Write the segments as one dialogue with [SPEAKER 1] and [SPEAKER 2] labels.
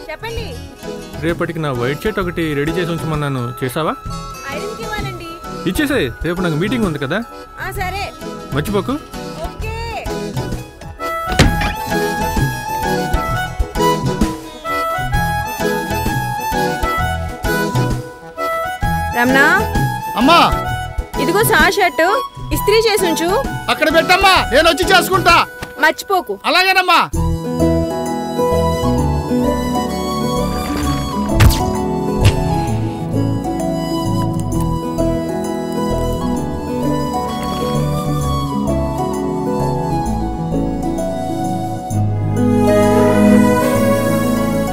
[SPEAKER 1] చెప్పండి.
[SPEAKER 2] రేపటికి నా వైట్ షర్ట్ ఒకటి రెడీ చేసి ఉంచమన్నాను, చేసావా?
[SPEAKER 1] ఐరన్కి ఇవ్వాలండి.
[SPEAKER 2] ఇచ్చేసాయి, రేపు నాకు మీటింగ్ ఉంది కదా.
[SPEAKER 1] సరే,
[SPEAKER 2] మర్చిపోకు.
[SPEAKER 1] ఓకే. రమణ
[SPEAKER 3] అమ్మా,
[SPEAKER 1] ఇదిగో సా షర్టు ఇస్త్రీ చేసి ఉంచు.
[SPEAKER 3] అక్కడ పెట్టమ్మా, నేను వచ్చి చేసుకుంటా.
[SPEAKER 1] మర్చిపోకు.
[SPEAKER 3] అలాగేనమ్మా.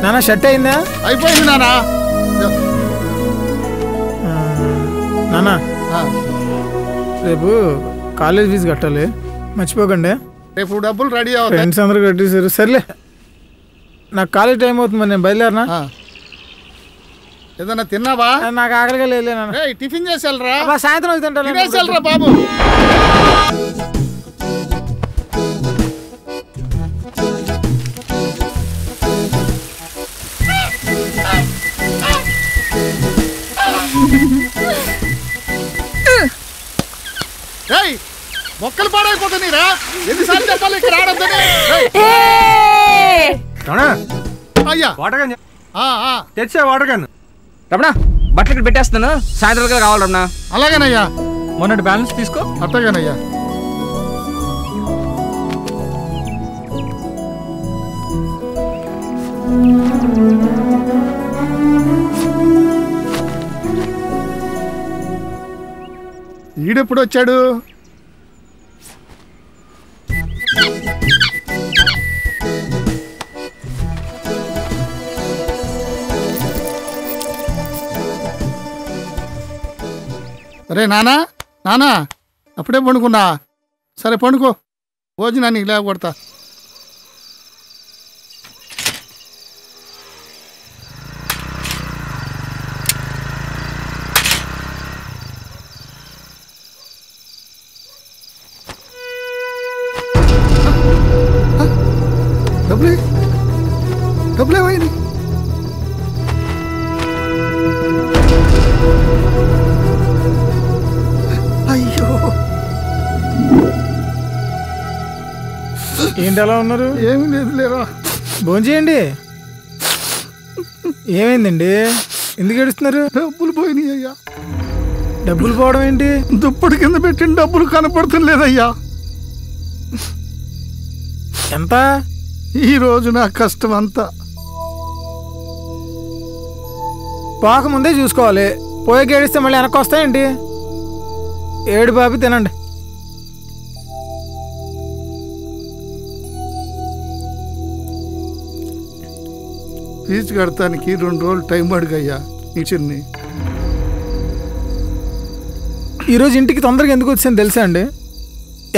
[SPEAKER 4] నానా షర్ట్ అయిందా?
[SPEAKER 3] అయిపోయింది నానా.
[SPEAKER 4] నానా రేపు కాలేజ్ ఫీజు కట్టాలి, మర్చిపోకండి.
[SPEAKER 3] రేపు డబ్బులు రెడీ అవుతాయి.
[SPEAKER 4] ఫ్రెండ్స్ అందరూ కట్టేసారు. సర్లే, నాకు కాలేజ్ టైం అవుతుంది, మరి నేను బయలుదేరనా?
[SPEAKER 3] ఏదన్నా తిన్నావా?
[SPEAKER 4] నాకు ఆకలిగా లేదు.
[SPEAKER 3] టిఫిన్ చేసి వెళ్ళరా.
[SPEAKER 4] సాయంత్రం
[SPEAKER 3] తింటారా బాబు? మొక్కలు పాడైపోతున్నాయిరా. ఎన్నిసార్లు చెప్పాలి ఇక్కడ ఆడొద్దని? అయ్యా
[SPEAKER 2] తెచ్చా వాటర్ క్యాన్.
[SPEAKER 5] రమణ, బట్టలు ఇక్కడ పెట్టేస్తాను, సాయంత్రం కావాలి రమణ.
[SPEAKER 3] అలాగేనయ్యా.
[SPEAKER 2] మొన్నటి బ్యాలెన్స్ తీసుకో.
[SPEAKER 3] అట్టగానయ్యా. ఈడెప్పుడు వచ్చాడు? అరే నానా, నానా అప్పుడే పండుకున్నా? సరే పండుకో, భోజనానికి లేకొడతా. డబ్బులేమైంది? అయ్యో,
[SPEAKER 4] ఏంటి అలా ఉన్నారు?
[SPEAKER 3] ఏమి లేదు లేరా.
[SPEAKER 4] భోంచేయండి. ఏమైందండి, ఎందుకు ఏడుస్తున్నారు?
[SPEAKER 3] డబ్బులు పోయినాయి అయ్యా.
[SPEAKER 4] డబ్బులు పోవడం ఏంటి?
[SPEAKER 3] దుప్పటి కింద పెట్టిన డబ్బులు కనపడుతుంది లేదయ్యా.
[SPEAKER 4] ఎంత?
[SPEAKER 3] ఈరోజు నా కష్టం అంతా.
[SPEAKER 4] పోకముందే చూసుకోవాలి, పోయి ఏడిస్తే మళ్ళీ వెనక్కి వస్తాయండి. ఏడు బాబు తినండి.
[SPEAKER 3] ఫీజు కడతానికి 2 రోజులు టైం అడిగయ్యా టీచర్ని.
[SPEAKER 4] ఈరోజు ఇంటికి తొందరగా ఎందుకు వచ్చాను తెలుసా అండి?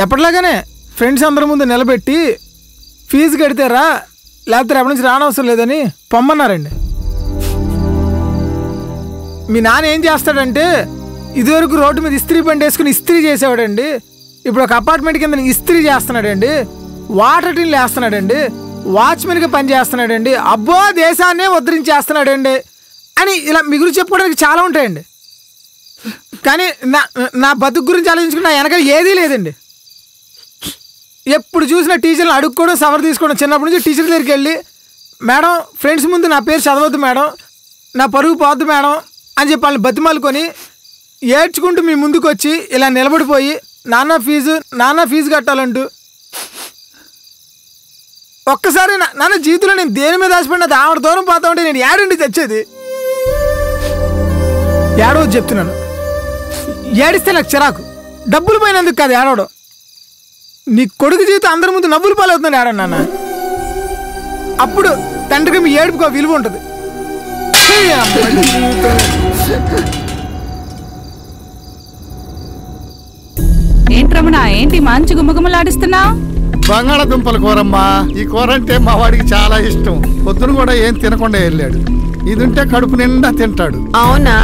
[SPEAKER 4] ఎప్పటిలాగానే ఫ్రెండ్స్ అందరి ముందు నిలబెట్టి ఫీజు కడితేరా, లేకపోతే రేపటి నుంచి రానవసరం లేదని పొమ్మన్నారండి. మీ నాన్న ఏం చేస్తాడంటే, ఇదివరకు రోడ్డు మీద ఇస్త్రీ బండి వేసుకుని ఇస్త్రీ చేసేవాడండి, ఇప్పుడు ఒక అపార్ట్మెంట్ కింద ఇస్త్రీ చేస్తున్నాడండి, వాటర్ టిన్లు వేస్తున్నాడండి, వాచ్మెన్గా పని చేస్తున్నాడండి, అబ్బో దేశాన్నే ఉద్ధరించేస్తున్నాడండి అని ఇలా మీ గురించి చెప్పుకోవడానికి చాలా ఉంటాయండి. కానీ నా బతుకు గురించి ఆలోచించుకుని నా వెనక ఏదీ లేదండి. ఎప్పుడు చూసినా టీచర్లు అడుక్కోవడం, సవర్ తీసుకోవడం. చిన్నప్పటి నుంచి టీచర్ దగ్గరికి వెళ్ళి, మేడం ఫ్రెండ్స్ ముందు నా పేరు చదవద్దు మేడం, నా పరుగు పోద్దు మేడం అని చెప్పి వాళ్ళని బతిమాలుకొని ఏడ్చుకుంటూ మీ ముందుకు వచ్చి ఇలా నిలబడిపోయి నాన్న ఫీజు కట్టాలంటూ, ఒక్కసారి నాన్న జీవితంలో నేను దేని మీద ఆశపడినది ఆవిడ దూరం పోతా ఉంటే నేను ఏడండి తెచ్చేది. ఏడవద్దు చెప్తున్నాను. ఏడిస్తే నాకు చిరాకు, డబ్బులు పోయినందుకు కాదు ఏడవడం. నీ కొడుకు జీవితం అందరి ముందు నవ్వులు పాలవుతున్నాడు ఏడన్నా నాన్న. అప్పుడు తండ్రికి మీ ఏడుపుకో విలువ ఉంటుంది.
[SPEAKER 6] ఏంటి రమణ, ఏంటి మంచి గుమ్మగుమ్మలాడిస్తున్నా?
[SPEAKER 3] బంగాళదుంపల కూరమ్మా. ఈ కూర అంటే మా వాడికి చాలా ఇష్టం. పొద్దున కూడా ఏం తినకుండా వెళ్ళాడు. ఇది ఉంటే కడుపు నిండా తింటాడు.
[SPEAKER 1] అవునా?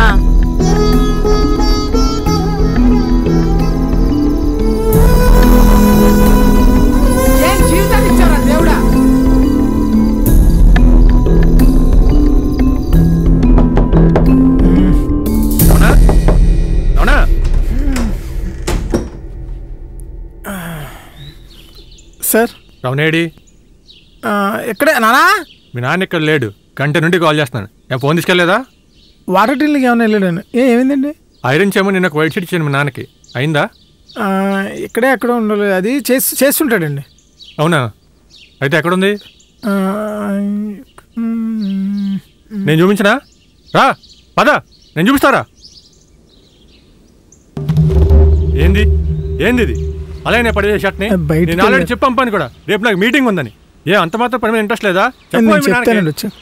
[SPEAKER 4] సార్
[SPEAKER 2] రమణేడి
[SPEAKER 4] ఎక్కడే నానా
[SPEAKER 2] మీ నాన్న ఇక్కడ లేడు, గంట నుండి కాల్ చేస్తున్నాను. నేను ఫోన్ తీసుకెళ్ళలేదా?
[SPEAKER 4] వాటర్ టిన్లకి ఏమైనా వెళ్ళాను. ఏమైందండి?
[SPEAKER 2] ఐరన్ చేయమని నేను ఒక వైట్ షీట్ ఇచ్చాను మీ నాన్నకి, అయిందా?
[SPEAKER 4] ఇక్కడే ఎక్కడ ఉండలేదు, అది చేస్తుంటాడండి.
[SPEAKER 2] అవునా? అయితే ఎక్కడుంది? నేను చూపించనా? రా పద, నేను చూపిస్తారా? ఏంది ఏంది ఇది? అలాగే పడే షర్ట్ని నేను ఆల్రెడీ చెప్పంపాను కూడా, రేపు నాకు మీటింగ్ ఉందని. అంత మాత్రం పని మీద ఇంట్రెస్ట్ లేదా?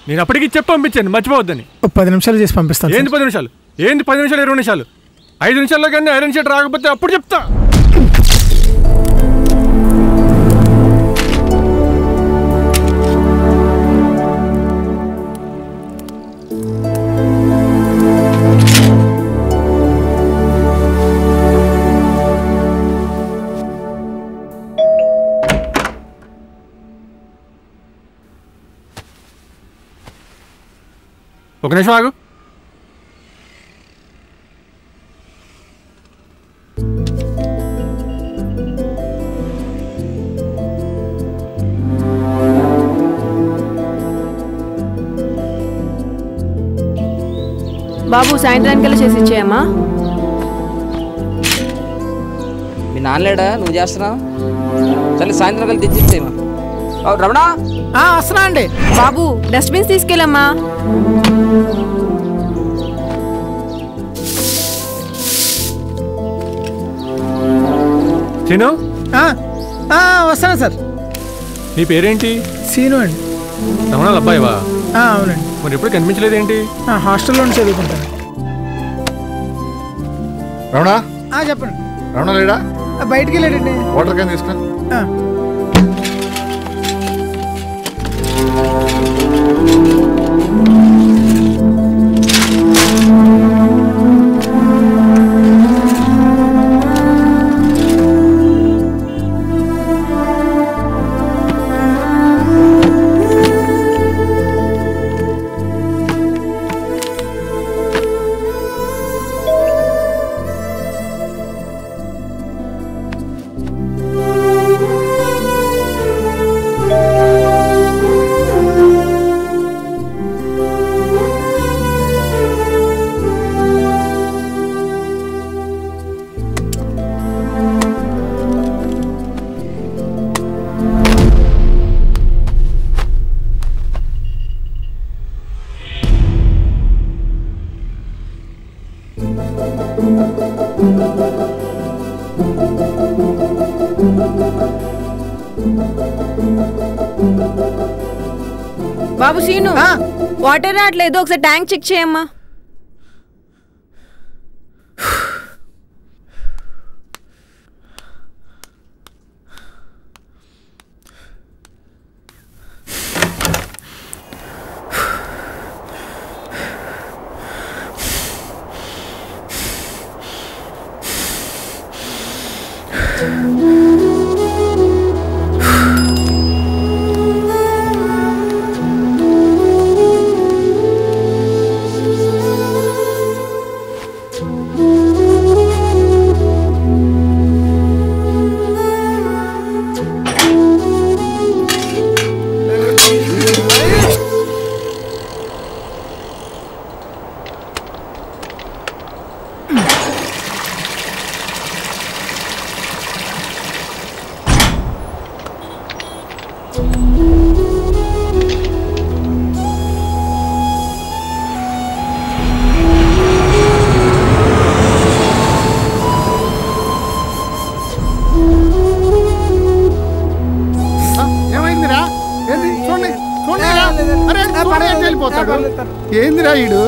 [SPEAKER 2] నేను అప్పటికి చెప్పి పంపించాను, మర్చిపోవద్దని.
[SPEAKER 4] 10 నిమిషాలు చేసి పంపిస్తాను.
[SPEAKER 2] ఏంది 10 నిమిషాలు? ఏంది 10 నిమిషాలు 20 నిమిషాలు? 5 నిమిషాల్లో కానీ ఐరన్ షర్ట్ రాకపోతే అప్పుడు చెప్తా. ఒక నిమిషం ఆగు.
[SPEAKER 1] బాబు సాయంత్రానికల్లా చేసి ఇచ్చేయమ్మా.
[SPEAKER 5] మీ నాన్నలేడా? నువ్వు చేస్తున్నావు? సరే సాయంత్రం కలిసి తెచ్చి ఇచ్చేయమా. రమణ
[SPEAKER 4] వస్తున్నా అండి.
[SPEAKER 1] బాబు డస్ట్బిన్స్ తీసుకెళ్ళమ్మా.
[SPEAKER 2] సీను,
[SPEAKER 4] వస్తాను సార్.
[SPEAKER 2] నీ పేరేంటి?
[SPEAKER 4] సీను అండి.
[SPEAKER 2] రమణాల అబ్బాయివా?
[SPEAKER 4] అవునండి.
[SPEAKER 2] మరి ఎప్పుడు కనిపించలేదేంటి?
[SPEAKER 4] హాస్టల్లో చదువుకుంటాను.
[SPEAKER 3] రమణ
[SPEAKER 4] చెప్పండి.
[SPEAKER 3] రమణ లేడా?
[SPEAKER 4] బయటికి వెళ్ళాడండి.
[SPEAKER 3] వాటర్ క్యాన్ తీసుకురా.
[SPEAKER 1] బాబు సీను, వాటర్ రావట్లేదు, ఒకసారి ట్యాంక్ చెక్ చేయమ్మా.
[SPEAKER 3] ఏందిరా ఈడు?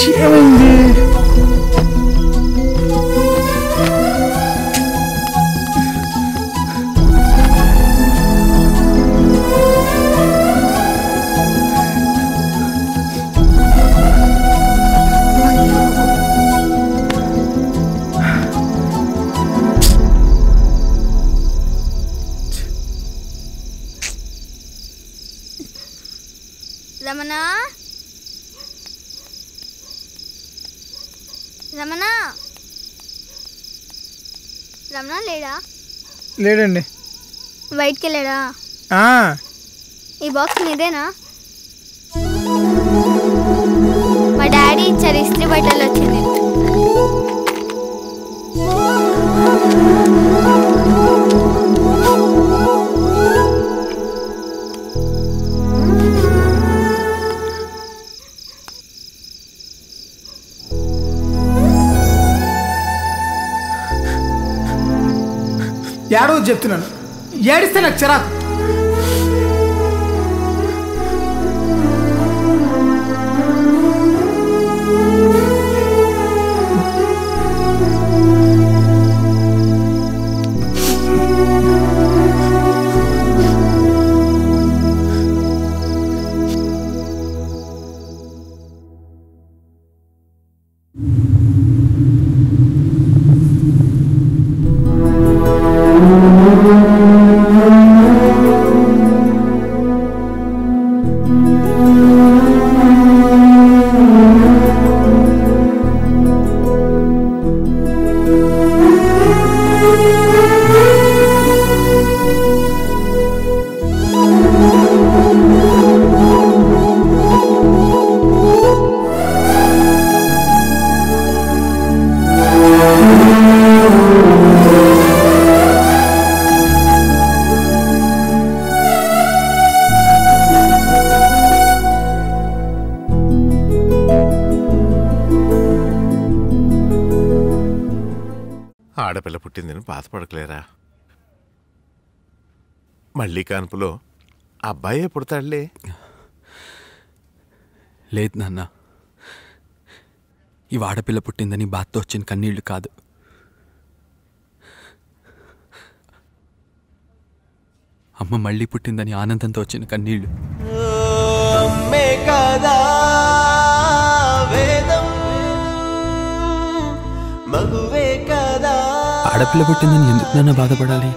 [SPEAKER 4] ఏమైంది?
[SPEAKER 7] రమణ రమణ రమణ లేడా?
[SPEAKER 4] లేడండి.
[SPEAKER 7] బయటికి వెళ్ళాడా? ఈ బాక్స్ నీదేనా? మా డాడీ ఇచ్చారు, ఇస్త్రీ బట్టలు వచ్చింది.
[SPEAKER 4] ఏడో చెప్తున్నాను, ఏడిస్తే నాకు చిరాకు.
[SPEAKER 8] ఆడపిల్ల పుట్టిందని బాధపడకలేరా? మళ్ళీ కాన్పులో అబ్బాయే పుడతాడులే.
[SPEAKER 9] లేదు నాన్న, ఈ ఆడపిల్ల పుట్టిందని బాధతో వచ్చిన కన్నీళ్లు కాదు. అమ్మ మళ్ళీ పుట్టిందని ఆనందంతో వచ్చిన కన్నీళ్లు. ఆడపిల్ల పుట్టిందని ఎందుకు నాన్న బాధపడాలి?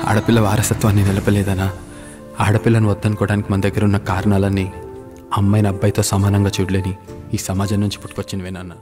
[SPEAKER 9] ఆడపిల్ల వారసత్వాన్ని నిలపలేదనా? ఆడపిల్లను వద్దనుకోవడానికి మన దగ్గర ఉన్న కారణాలన్నీ అమ్మాయిని అబ్బాయితో సమానంగా చూడలేని ఈ సమాజం నుంచి పుట్టుకొచ్చినవే నాన్న.